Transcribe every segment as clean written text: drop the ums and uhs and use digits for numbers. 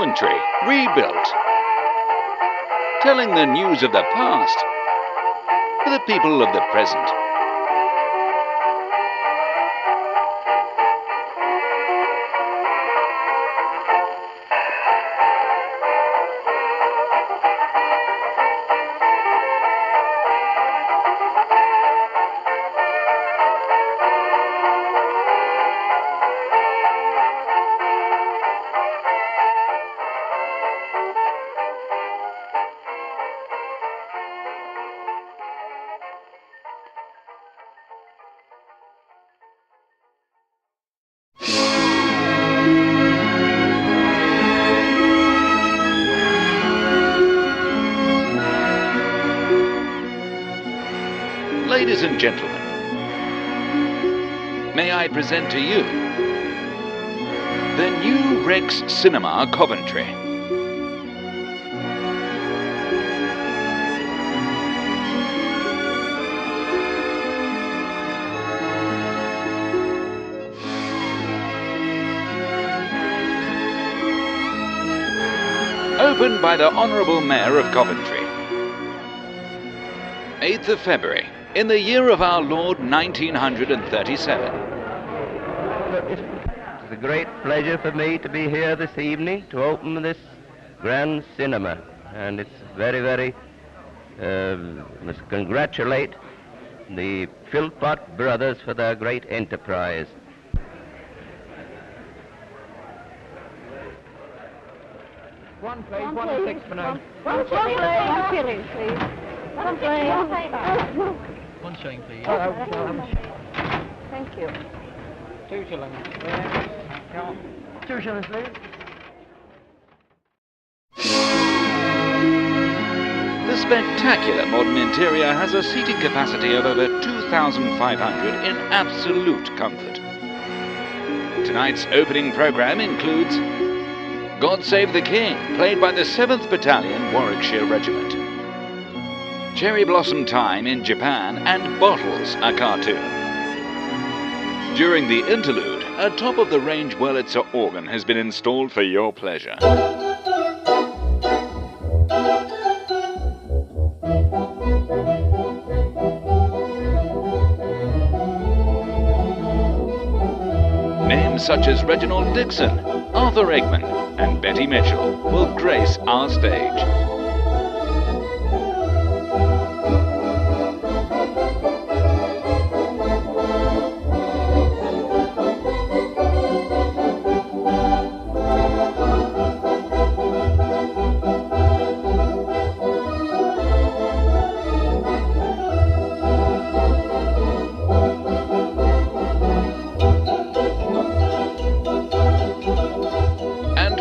Coventry, rebuilt. Telling the news of the past for the people of the present. Ladies and gentlemen, may I present to you the new Rex Cinema Coventry. Opened by the Honourable Mayor of Coventry. 8th of February, in the year of our Lord 1937. It's a great pleasure for me to be here this evening to open this grand cinema, and it's very, must congratulate the Philpott brothers for their great enterprise. One please, one and sixpence. One shilling, please. One shilling, please. Thank you. 2 shillings. 2 shillings, please. The spectacular modern interior has a seating capacity of over 2,500 in absolute comfort. Tonight's opening programme includes God Save the King, played by the 7th Battalion Warwickshire Regiment. Cherry Blossom Time in Japan and Bottles, a cartoon. During the interlude, a top-of-the-range Wurlitzer organ has been installed for your pleasure. Names such as Reginald Dixon, Arthur Eggman, and Betty Mitchell will grace our stage.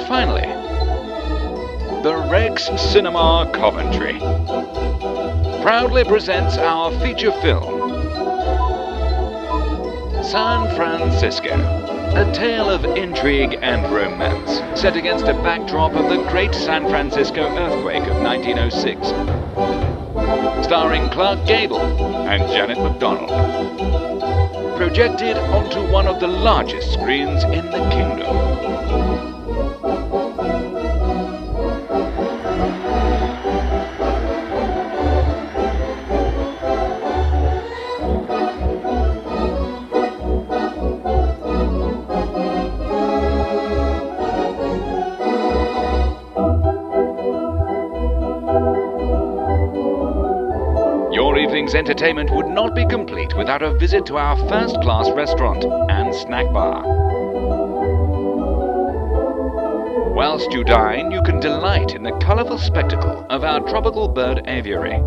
Finally, the Rex Cinema Coventry proudly presents our feature film, San Francisco, a tale of intrigue and romance set against a backdrop of the great San Francisco earthquake of 1906, starring Clark Gable and Janet MacDonald, projected onto one of the largest screens in the kingdom. Your evening's entertainment would not be complete without a visit to our first-class restaurant and snack bar. Whilst you dine, you can delight in the colourful spectacle of our tropical bird aviary.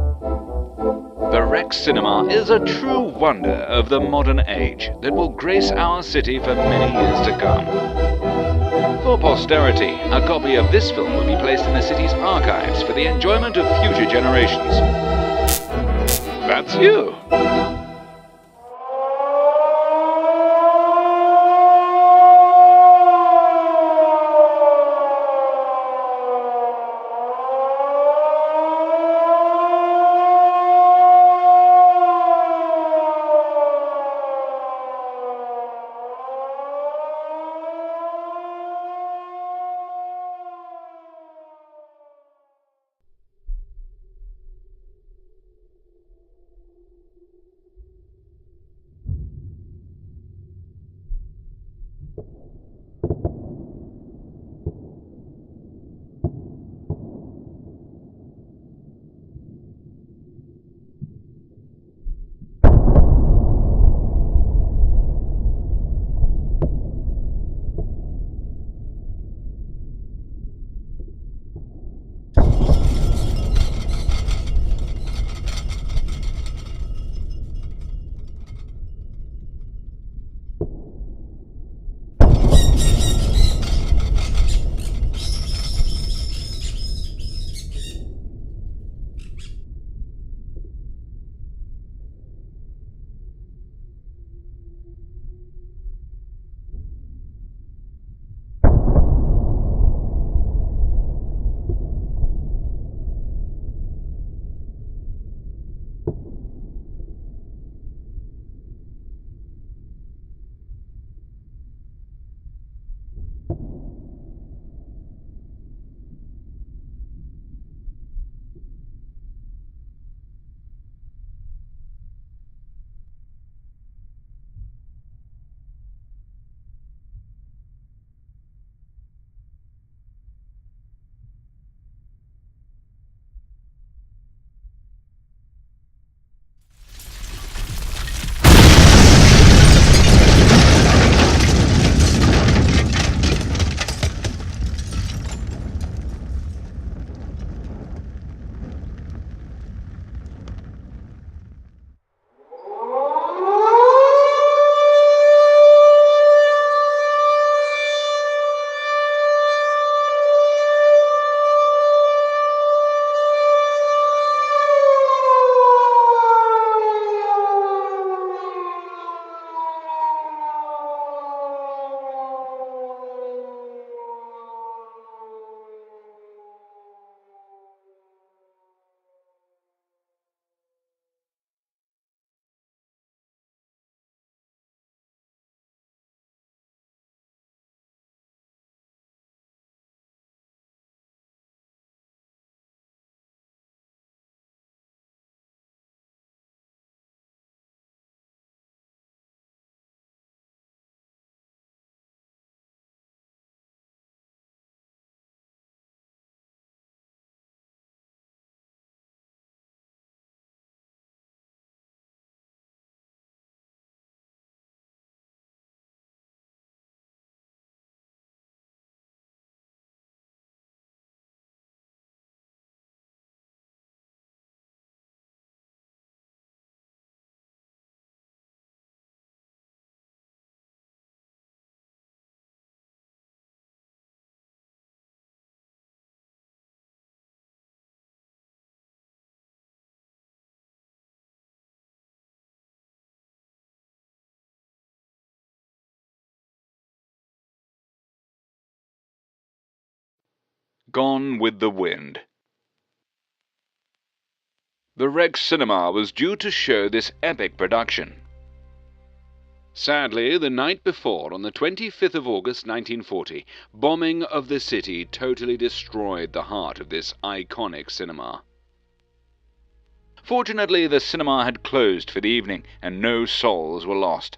The Rex Cinema is a true wonder of the modern age that will grace our city for many years to come. For posterity, a copy of this film will be placed in the city's archives for the enjoyment of future generations. That's you. Gone with the Wind. The Rex Cinema was due to show this epic production. Sadly, the night before, on the 25th of August 1940, bombing of the city totally destroyed the heart of this iconic cinema. Fortunately, the cinema had closed for the evening, and no souls were lost.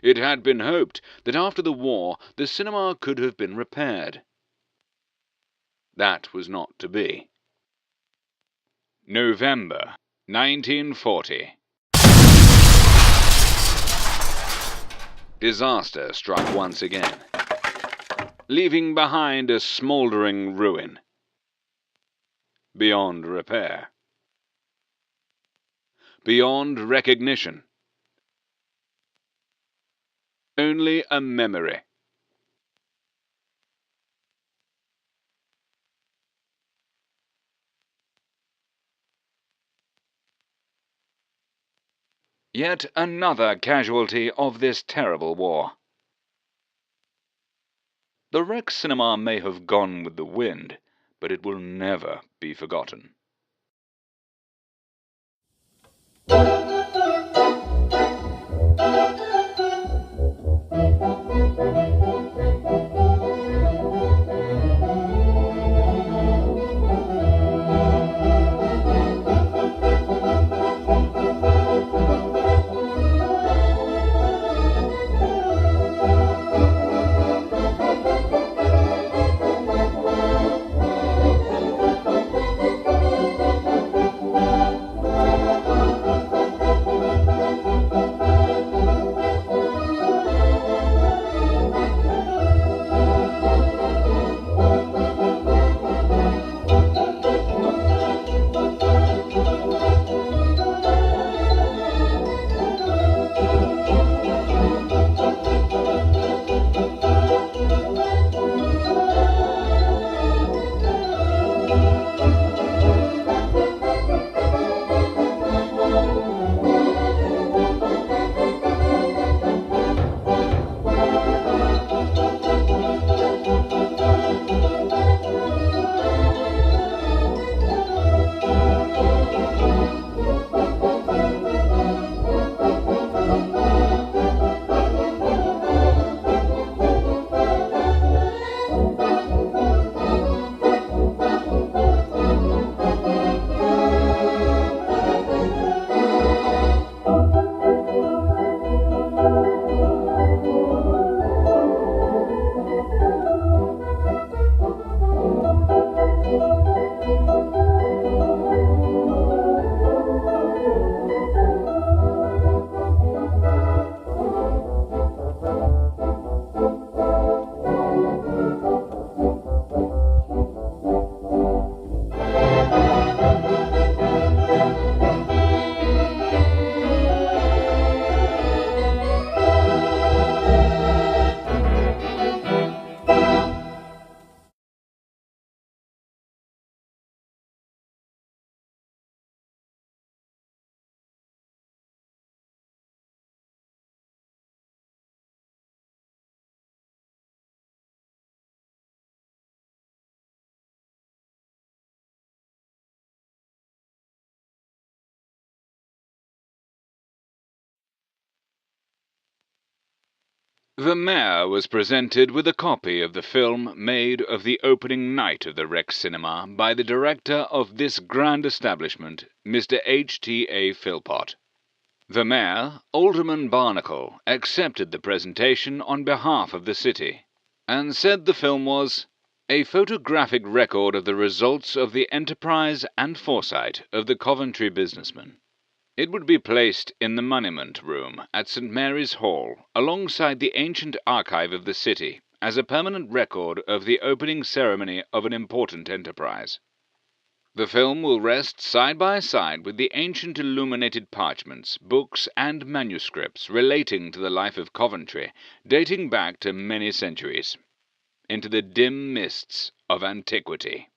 It had been hoped that after the war the cinema could have been repaired. That was not to be. November 1940. Disaster struck once again, leaving behind a smouldering ruin, beyond repair, beyond recognition, only a memory. Yet another casualty of this terrible war. The Rex Cinema may have gone with the wind, but it will never be forgotten. The mayor was presented with a copy of the film made of the opening night of the Rex Cinema by the director of this grand establishment, Mr. H.T.A. Philpott. The mayor, Alderman Barnacle, accepted the presentation on behalf of the city, and said the film was a photographic record of the results of the enterprise and foresight of the Coventry businessman. It would be placed in the Monument Room at St. Mary's Hall, alongside the ancient archive of the city, as a permanent record of the opening ceremony of an important enterprise. The film will rest side by side with the ancient illuminated parchments, books, and manuscripts relating to the life of Coventry, dating back to many centuries, into the dim mists of antiquity.